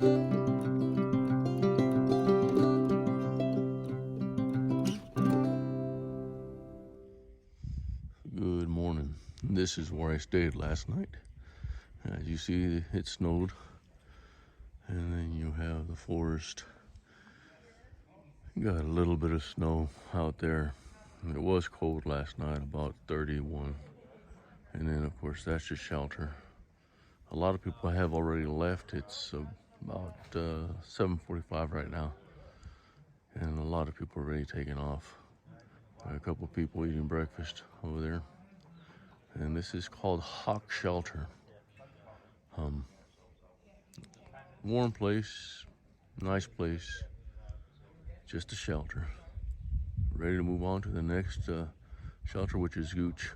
Good morning. This is where I stayed last night. As you see, it snowed, and then you have the forest. Got a little bit of snow out there. It was cold last night, about 31. And then, of course, that's your shelter. A lot of people have already left. It's about 7:45 right now, and a lot of people are already taking off. A couple of people eating breakfast over there. And this is called Hawk Shelter. Warm place, nice place, just a shelter. Ready to move on to the next shelter, which is Gooch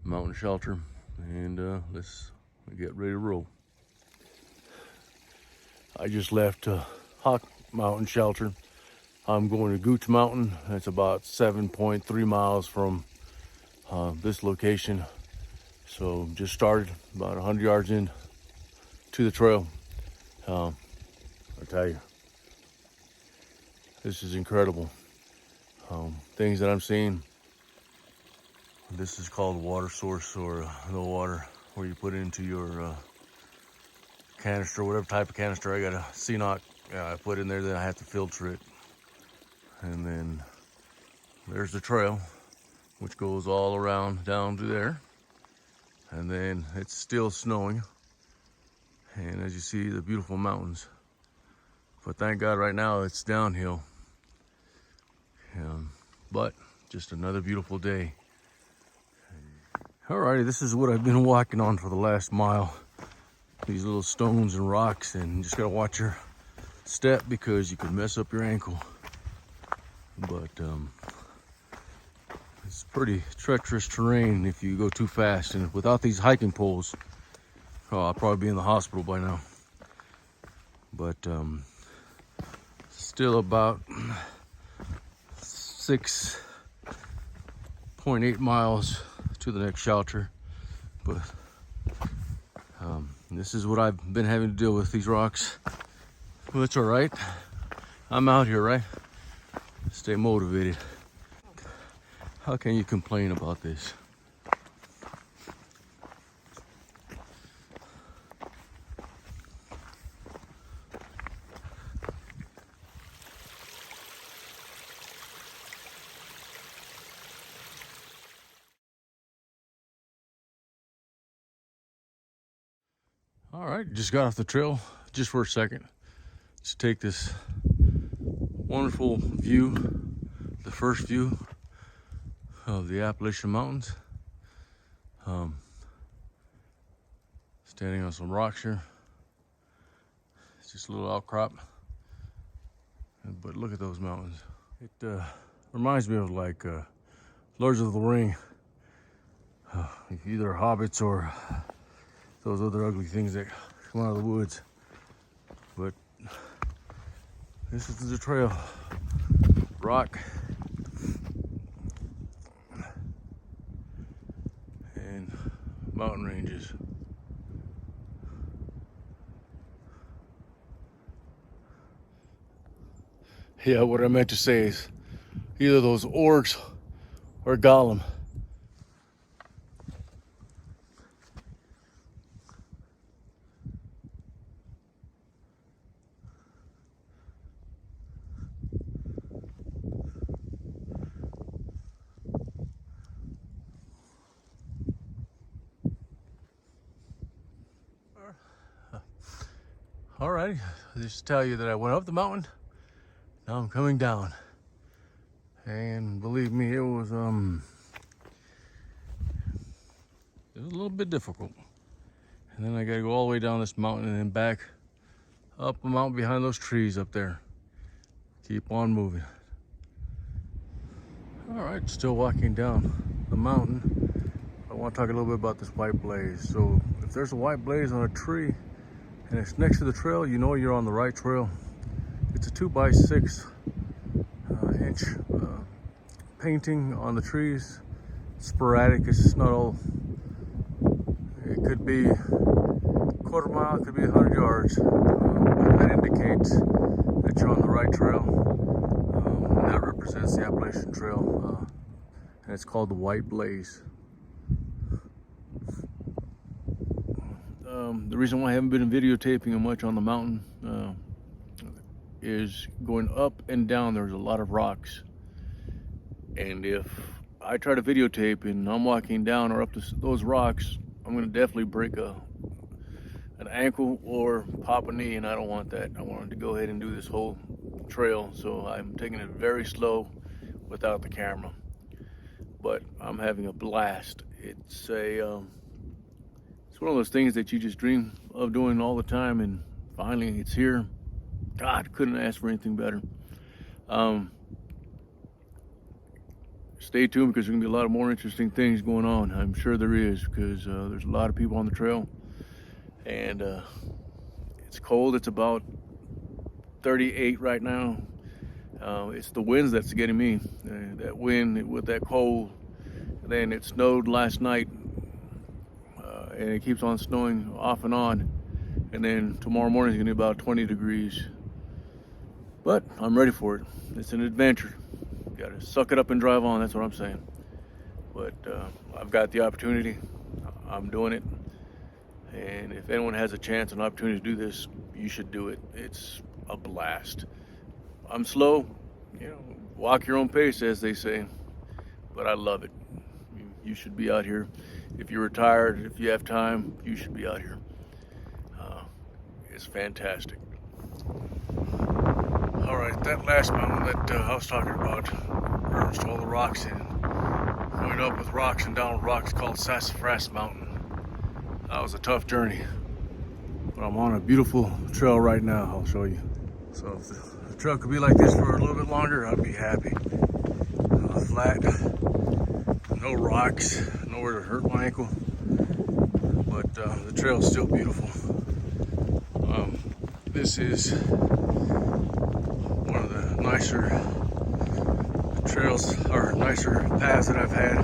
Mountain Shelter. And let's get ready to roll. I just left Hawk Mountain Shelter. I'm going to Gooch Mountain. It's about 7.3 miles from this location. So just started about 100 yards in to the trail. I tell you, this is incredible. Things that I'm seeing. This is called water source, or the water where you put into your canister, whatever type of canister. I got a C-Knock I put in there, then I have to filter it. And then there's the trail, which goes all around down to there. And then it's still snowing. And as you see, the beautiful mountains. But thank God right now it's downhill. But just another beautiful day. Alrighty, this is what I've been walking on for the last mile. These little stones and rocks, and you just gotta watch your step because you could mess up your ankle. But it's pretty treacherous terrain if you go too fast, and without these hiking poles, I'll probably be in the hospital by now. But still about 6.8 miles to the next shelter. But this is what I've been having to deal with, these rocks. Well, it's all right. I'm out here, right? Stay motivated. How can you complain about this? All right, just got off the trail just for a second to take this wonderful view, the first view of the Appalachian Mountains. Standing on some rocks here. It's just a little outcrop, but look at those mountains. It reminds me of like Lord of the Ring, either hobbits or those other ugly things that come out of the woods. But this is the trail. Rock and mountain ranges. Yeah, what I meant to say is either those orcs or Gollum. All right, I'll just tell you that I went up the mountain. Now I'm coming down, and believe me, it was a little bit difficult. And then I got to go all the way down this mountain and then back up a mountain behind those trees up there. Keep on moving. All right, still walking down the mountain. I want to talk a little bit about this white blaze. So if there's a white blaze on a tree and it's next to the trail, you know you're on the right trail. It's a 2x6 inch painting on the trees. Sporadic, it's not all, it could be a quarter mile, it could be 100 yards. But Thru-Hike trail, and that represents the Appalachian Trail, and it's called the White Blaze. The reason why I haven't been videotaping much on the mountain is going up and down. There's a lot of rocks, and if I try to videotape and I'm walking down or up to those rocks, I'm going to definitely break an ankle or pop a knee, and I don't want that. I wanted to go ahead and do this whole trail, so I'm taking it very slow without the camera. But I'm having a blast. It's one of those things that you just dream of doing all the time, and finally it's here. God, couldn't ask for anything better. Stay tuned, because there's gonna be a lot of more interesting things going on. I'm sure there is, because there's a lot of people on the trail, and it's cold. It's about 38 right now. It's the winds that's getting me. That wind with that cold. And then it snowed last night, and it keeps on snowing off and on. And then tomorrow morning is gonna be about 20 degrees. But I'm ready for it. It's an adventure. Gotta suck it up and drive on, that's what I'm saying. But I've got the opportunity. I'm doing it. And if anyone has a chance and opportunity to do this, you should do it. It's a blast. I'm slow, walk your own pace, as they say, but I love it. You should be out here. If you're retired, if you have time, you should be out here. It's fantastic. All right, that last mountain that I was talking about, referenced all the rocks in, going up with rocks and down with rocks, called Sassafras Mountain. That was a tough journey, but I'm on a beautiful trail right now. I'll show you. So if the trail could be like this for a little bit longer, I'd be happy. Flat, no rocks, nowhere to hurt my ankle, but the trail is still beautiful. This is one of the nicer trails, or nicer paths that I've had.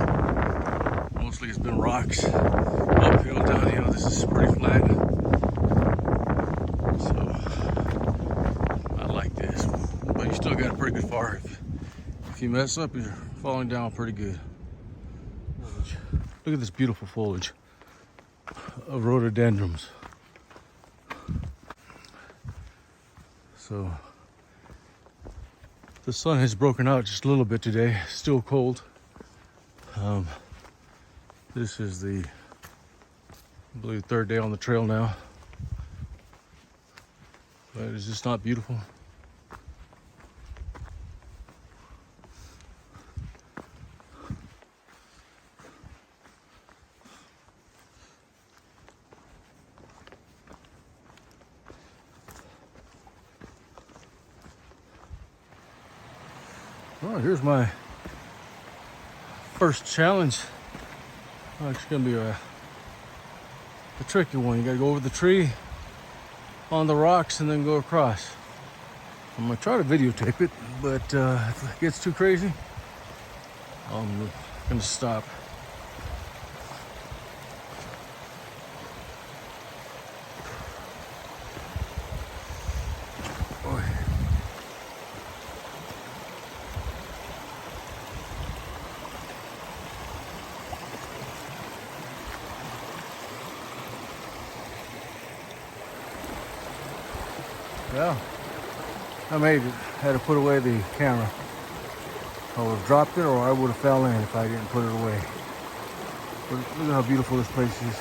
Mostly it's been rocks, uphill, downhill. This is pretty flat, so I like this. But you still got a pretty good far. If you mess up, you're falling down pretty good. Look at this beautiful foliage of rhododendrons. So the sun has broken out just a little bit today. Still cold. This is I believe, third day on the trail now. But is this not beautiful? Well, here's my first challenge. Oh, it's gonna be a tricky one. You gotta go over the tree, on the rocks, and then go across. I'm gonna try to videotape it, but if it gets too crazy, I'm gonna stop. Yeah, I made it. Had to put away the camera. I would have dropped it, or I would have fell in if I didn't put it away. But look at how beautiful this place is.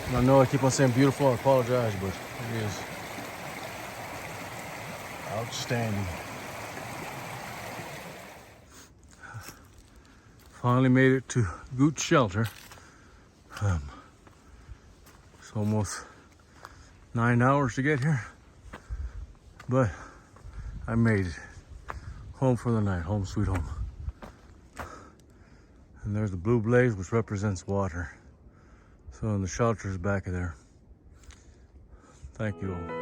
And I know I keep on saying beautiful, I apologize, but it is outstanding. Finally made it to Gooch Shelter. It's almost 9 hours to get here. But I made it. Home for the night, home sweet home. And there's the blue blaze, which represents water. So the shelter is back there. Thank you all.